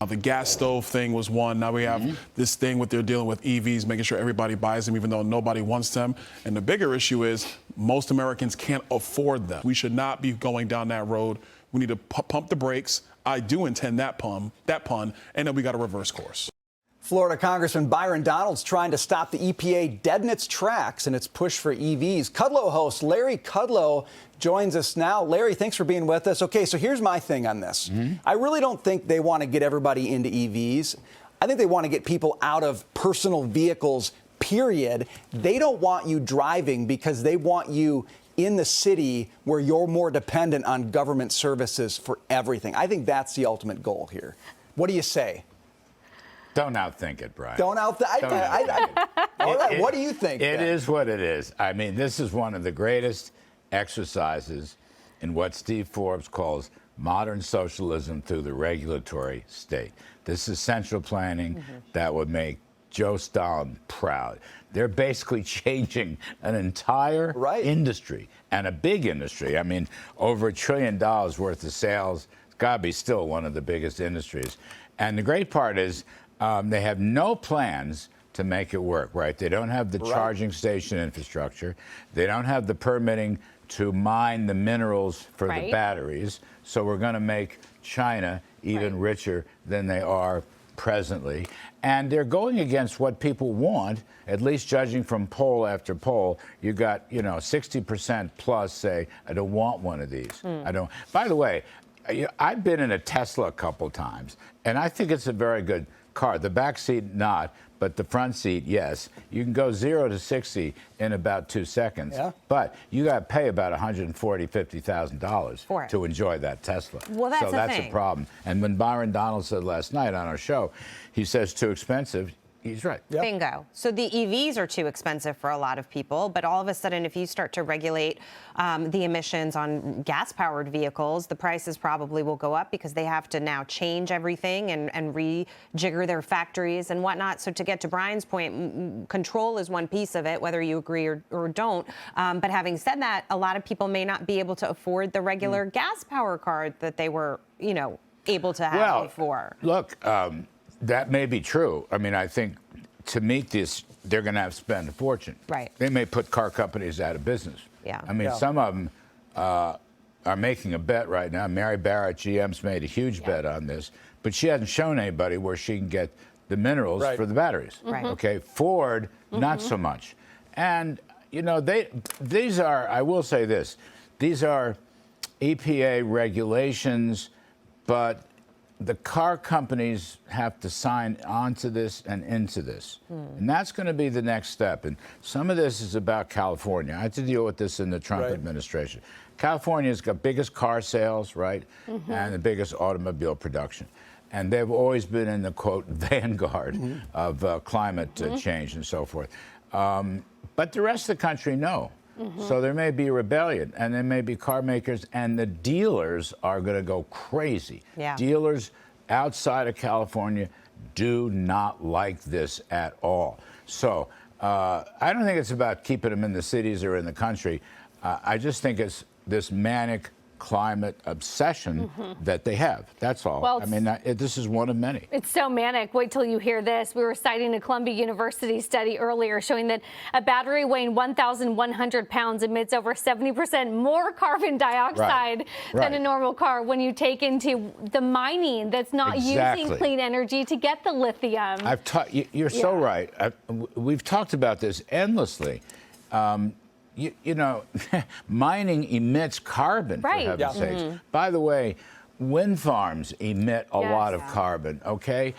The gas stove thing was one. Now we have this thing with they're dealing with EVs, making sure everybody buys them, even though nobody wants them. And the bigger issue is most Americans can't afford them. We should not be going down that road. We need to pump the brakes. I do intend that pun, and then we got to reverse course. Florida Congressman Byron Donalds trying to stop the EPA dead in its tracks in its push for EVs. Kudlow host Larry Kudlow joins us now. Larry, thanks for being with us. Okay, so here's my thing on this. I really don't think they want to get everybody into EVs. I think they want to get people out of personal vehicles, period. They don't want you driving because they want you in the city where you're more dependent on government services for everything. I think that's the ultimate goal here. What do you say? Don't outthink it, Brian. Don't outthink it. All right, what do you think? It is what it is. I mean, this is one of the greatest exercises in what Steve Forbes calls modern socialism through the regulatory state. This is central planning that would make Joe Stalin proud. They're basically changing an entire industry, and a big industry. I mean, over $1 trillion worth of sales. It's got to be still one of the biggest industries. And the great part is, they have no plans to make it work, right? They don't have the charging station infrastructure. They don't have the permitting to mine the minerals for the batteries. So we're going to make China even richer than they are presently. And they're going against what people want, at least judging from poll after poll. You got, 60% plus say, I don't want one of these. I don't. By the way, I've been in a Tesla a couple times, and I think it's a very good car. The back seat, not, but the front seat, yes. You can go 0 to 60 in about 2 seconds. But you got to pay about $140,000, $50,000 to enjoy that Tesla. Well, that's so that's a problem. And when Byron Donalds said last night on our show, he says too expensive. He's right. Bingo. So the EVs are too expensive for a lot of people, but all of a sudden, if you start to regulate the emissions on gas-powered vehicles, the prices probably will go up because they have to now change everything and rejigger their factories and whatnot. So to get to Brian's point, control is one piece of it, whether you agree or don't. But having said that, a lot of people may not be able to afford the regular gas-powered car that they were, able to have before. Look, that may be true. I mean, I think to meet this, they're going to have to spend a fortune. Right. They may put car companies out of business. Yeah. I mean, some of them are making a bet right now. Mary Barrett, GM's made a huge bet on this, but she hasn't shown anybody where she can get the minerals for the batteries. Okay. Ford, not so much. And, these are, I will say this, these are EPA regulations, but the car companies have to sign onto this and into this. And that's going to be the next step. And some of this is about California. I had to deal with this in the Trump administration. California's got biggest car sales, right? And the biggest automobile production. And they've always been in the, quote, vanguard of climate change and so forth. But the rest of the country, no. So there may be a rebellion, and there may be car makers, and the dealers are going to go crazy. Dealers outside of California do not like this at all. So I don't think it's about keeping them in the cities or in the country. I just think it's this manic climate obsession that they have. That's all. Well, I mean, this is one of many. It's so manic. Wait till you hear this. We were citing a Columbia University study earlier showing that a battery weighing 1,100 pounds emits over 70% more carbon dioxide than a normal car when you take into the mining that's not using clean energy to get the lithium. You're so right. We've talked about this endlessly. Mining emits carbon, for heaven's sakes. By the way, wind farms emit a lot of carbon, okay?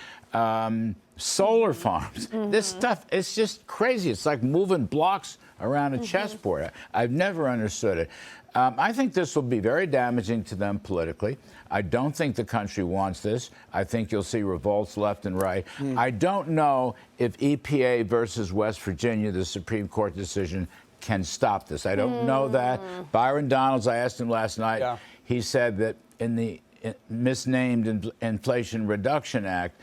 Solar farms. This stuff, it's just crazy. It's like moving blocks around a chessboard. I've never understood it. I think this will be very damaging to them politically. I don't think the country wants this. I think you'll see revolts left and right. I don't know if EPA versus West Virginia, the Supreme Court decision, can stop this. I don't know that. Byron Donalds, I asked him last night, he said that in the misnamed Inflation Reduction Act,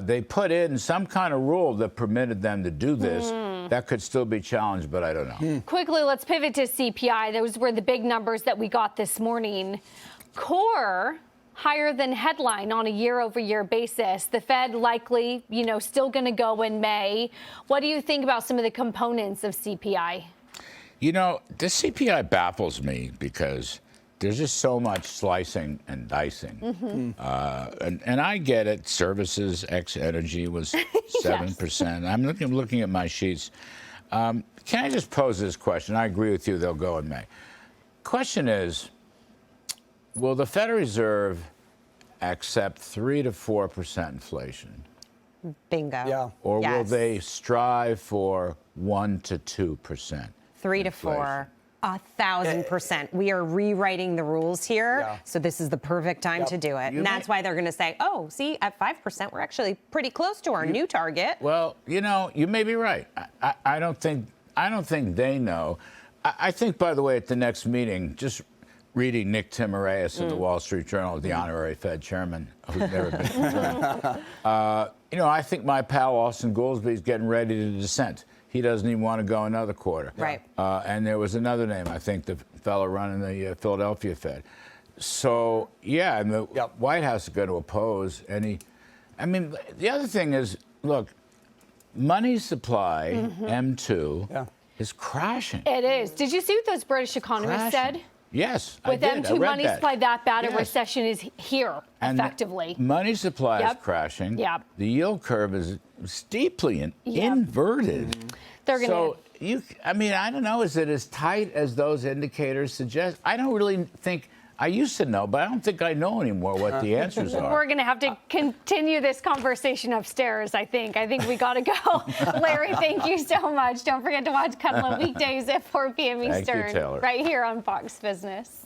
they put in some kind of rule that permitted them to do this. That could still be challenged, but I don't know. Quickly, let's pivot to CPI. Those were the big numbers that we got this morning. Core higher than headline on a year-over-year basis. The Fed likely, still going to go in May. What do you think about some of the components of CPI? The CPI baffles me because there's just so much slicing and dicing. And I get it. Services ex energy was 7%. I'm looking at my sheets. Can I just pose this question? I agree with you. They'll go in May. Question is, will the Federal Reserve accept 3 to 4% inflation? Bingo. Yeah. Or will they strive for 1 to 2%? 3 to 4. 1,000%. We are rewriting the rules here, so this is the perfect time to do it. And that's why they're going to say, oh, see, at 5%, we're actually pretty close to our new target. Well, you may be right. I don't think they know. I think, by the way, at the next meeting, just reading Nick Timiraos of the Wall Street Journal, the honorary Fed chairman, who's never been confirmed. I think my pal Austin Goolsbee is getting ready to dissent. He doesn't even want to go another quarter. Right. And there was another name, I think, the fellow running the Philadelphia Fed. So, yeah, and the White House is going to oppose any. I mean, the other thing is, look, money supply, M2, is crashing. It is. Did you see what those British economists said? Yes, With I did. M2 money that. supply that bad, a recession is here, and effectively. Money supply is crashing. The yield curve is steeply inverted. They're going I don't know, is it as tight as those indicators suggest? I don't really think. I used to know, but I don't think I know anymore what the answers are. We're going to have to continue this conversation upstairs, I think. I think we got to go. Larry, thank you so much. Don't forget to watch Kudlow weekdays at 4 p.m. Eastern, Thank you, Taylor. right here on Fox Business.